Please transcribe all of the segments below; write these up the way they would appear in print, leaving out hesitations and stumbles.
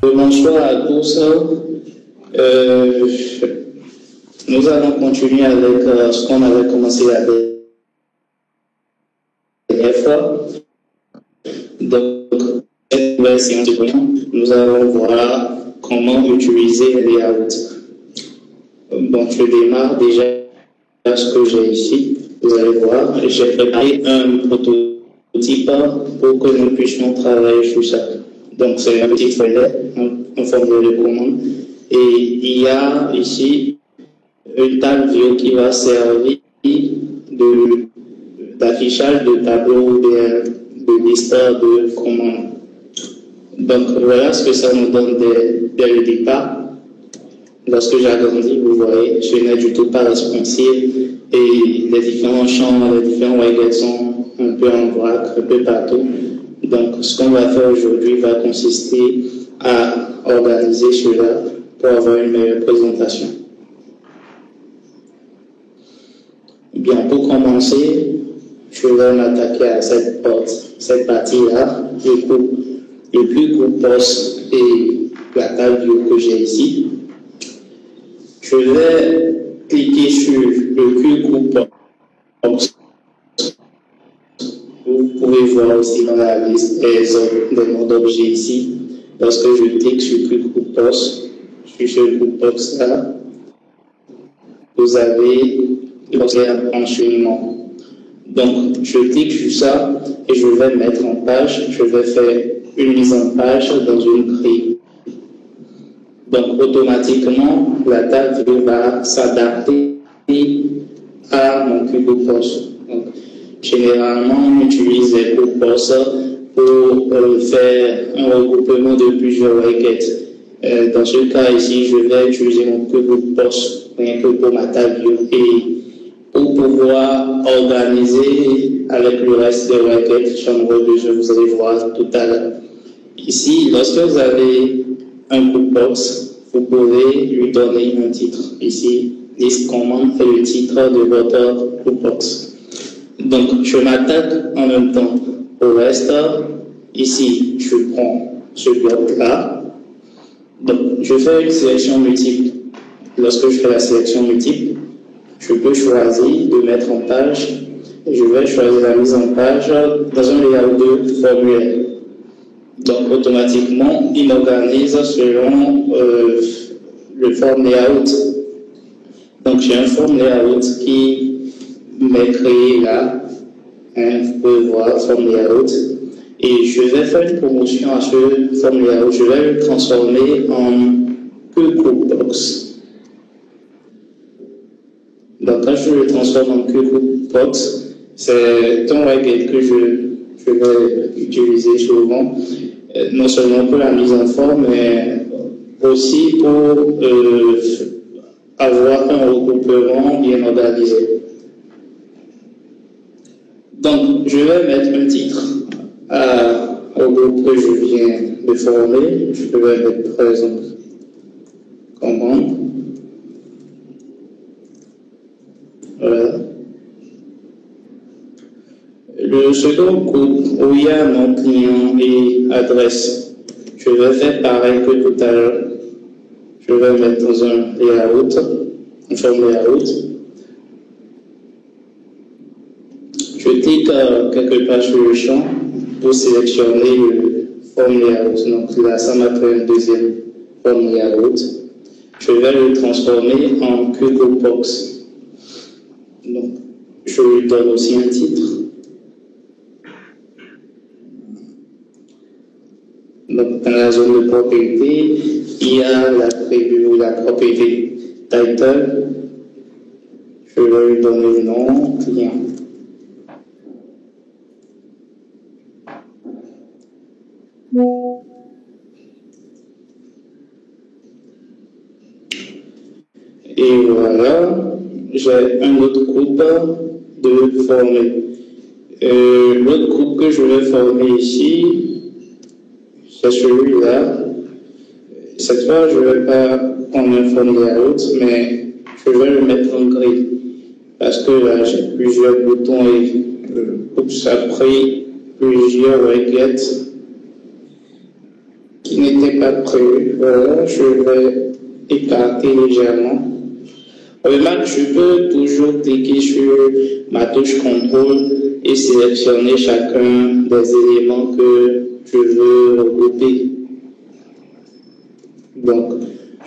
Bonsoir à tous. Nous allons continuer avec ce qu'on avait commencé la dernière fois. Donc, cette nouvelle séance de réunion, nous allons voir comment utiliser les layouts. Bon, je démarre déjà ce que j'ai ici. Vous allez voir, j'ai préparé un prototype pour que nous puissions travailler sur ça. Donc, c'est un petit feuillet en forme de commande. Et il y a ici une table view qui va servir d'affichage de tableau ou de liste de commandes. Donc, voilà ce que ça nous donne dès le départ. Lorsque j'agrandis, vous voyez, je n'ai du tout pas responsive et les différents champs, les différents widgets sont un peu en vrac, un peu partout. Donc, ce qu'on va faire aujourd'hui va consister à organiser cela pour avoir une meilleure présentation. Bien, pour commencer, je vais m'attaquer à cette partie-là, le plus gros poste et la table view que j'ai ici. Je vais cliquer sur le plus gros poste. Vous pouvez voir aussi dans la liste des noms d'objets ici. Lorsque je clique sur plus gros poste, sur ce gros poste-là, vous avez enchaînement. Donc, je clique sur ça et je vais mettre en page. Je vais faire une mise en page dans une grille. Donc, automatiquement, la table va s'adapter à mon cube poste. Donc, généralement, on utilise les cubes postes pour faire un regroupement de plusieurs requêtes. Dans ce cas ici, je vais utiliser mon cube poste rien que pour ma table et pour pouvoir organiser avec le reste des requêtes, vous allez voir tout à l'heure. Ici, lorsque vous avez un groupe box, vous pouvez lui donner un titre. Ici, liste commande est le titre de votre groupe box. Donc, je m'attaque en même temps au reste. Ici, je prends ce bloc-là. Donc, je fais une sélection multiple. Lorsque je fais la sélection multiple, je peux choisir de mettre en page. Je vais choisir la mise en page dans un layout de formulaire. Donc, automatiquement, il m'organise selon le form layout. Donc, j'ai un form layout qui m'est créé là. Vous pouvez voir form layout. Et je vais faire une promotion à ce form layout. Je vais le transformer en group box. Donc, quand je le transforme en group box, c'est un widget que je vais utiliser souvent. Non seulement pour la mise en forme, mais aussi pour avoir un regroupement bien organisé. Donc, je vais mettre un titre au groupe que je viens de former. Je vais mettre, par exemple, commande. Voilà. Le second groupe où il y a nom client et adresse, je vais faire pareil que tout à l'heure. Je vais mettre dans un layout, un forme layout. Je clique quelque part sur le champ pour sélectionner le forme layout. Donc là, ça m'a fait un deuxième forme layout. Je vais le transformer en cube box. Donc, je lui donne aussi un titre. Donc, dans la zone de propriété, il y a la preview, la propriété title. Je vais lui donner le nom client. Et voilà, j'ai un autre groupe de former. L'autre groupe que je vais former ici, c'est celui-là. Cette fois, je ne vais pas prendre un form layout, mais je vais le mettre en gris. Parce que là, j'ai plusieurs boutons et ça a pris plusieurs requêtes qui n'était pas prévu. Voilà, je vais écarter légèrement. Remarque, je peux toujours cliquer sur ma touche contrôle et sélectionner chacun des éléments que je veux regrouper. Donc,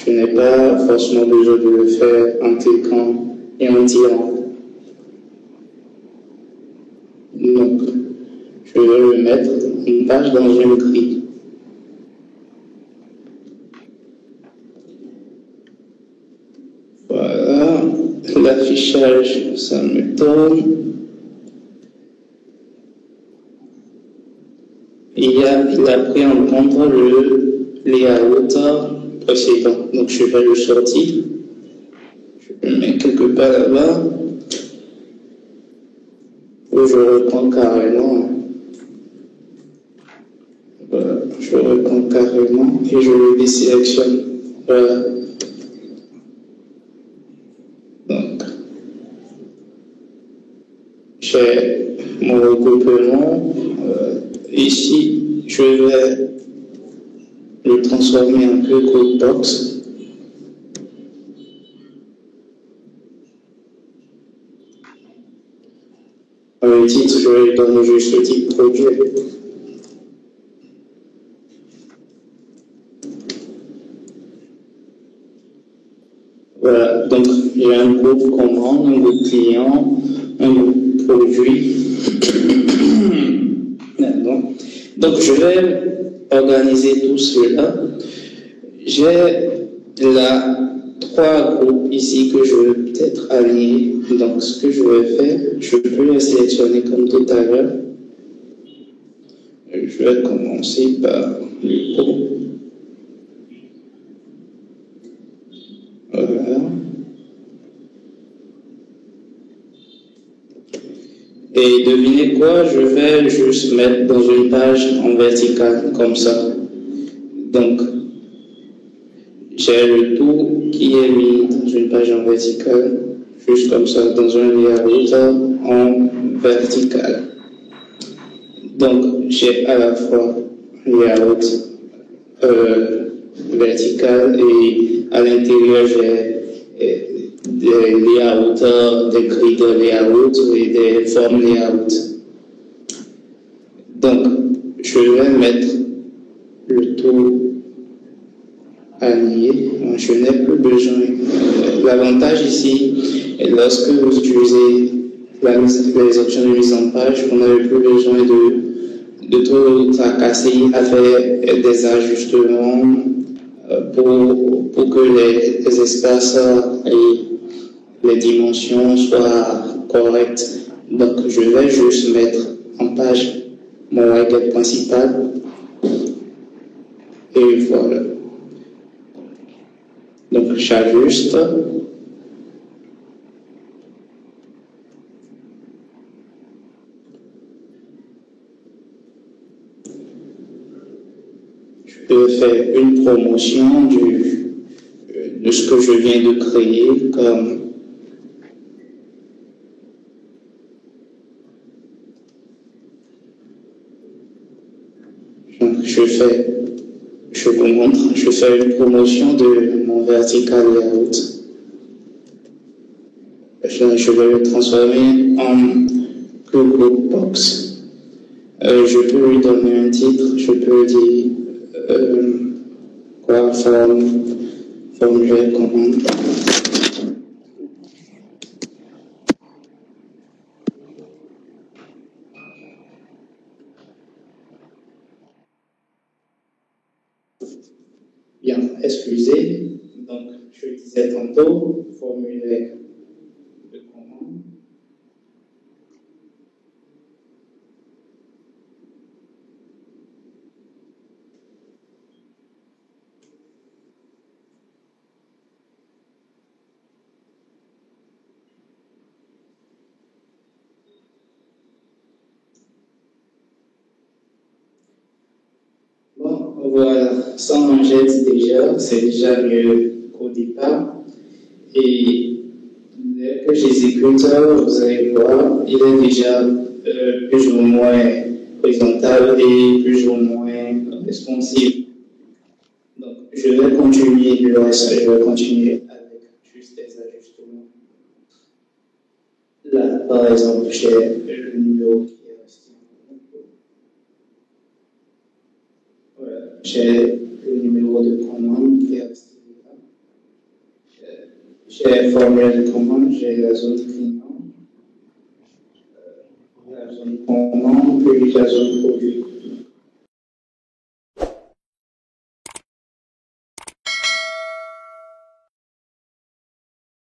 je n'ai pas forcément besoin de le faire en cliquant et en tirant. Donc, je vais le mettre une page dans une grille. Voilà, l'affichage, ça me donne. Il a pris en compte le layout précédent. Donc, je vais le sortir. Je le mets quelque part là-bas. Où je reprends carrément. Voilà, je reprends carrément et je le désélectionne. Voilà. Donc, j'ai mon regroupement. Ici, je vais le transformer en code box. Le titre, je vais lui donner juste le type produit. Voilà, donc j'ai un groupe commande, un groupe client, un groupe produit. Donc je vais organiser tout cela. J'ai là 3 groupes ici que je veux peut-être aligner. Donc ce que je vais faire, je peux les sélectionner comme tout à l'heure. Je vais commencer par les groupes. Voilà. Et devinez quoi, je vais juste mettre dans une page en verticale comme ça. Donc, j'ai le tout qui est mis dans une page en verticale, juste comme ça, dans un layout en vertical. Donc, j'ai à la fois layout vertical et à l'intérieur, j'ai des layouts, des grilles de layout et des formes layout. Donc, je vais mettre le tout aligné. Je n'ai plus besoin. L'avantage ici, lorsque vous utilisez les options de mise en page, vous n'avez plus besoin de tout tracasser à faire des ajustements pour que les espaces et les dimensions soient correctes. Donc, je vais juste mettre en page mon requête principal et voilà. Donc, j'ajuste. Je peux faire une promotion de ce que je viens de créer comme je vous montre, je fais une promotion de mon vertical layout. Je vais le transformer en group box. Je peux lui donner un titre, je peux dire formulaire commande. Bien, excusez, donc je disais tantôt, formulaire de commande. Bon, voilà, ça m'en jette déjà, c'est déjà mieux qu'au départ. Et dès que j'exécute, vous allez voir, il est déjà plus ou moins présentable et plus ou moins responsive. je vais continuer le reste, je vais continuer avec juste des ajustements. Là, par exemple, j'ai le numéro qui est resté. Voilà. J'ai le numéro de commande qui est resté là. J'ai le formulaire de commande, j'ai la zone client, la zone commande, puis la zone produit.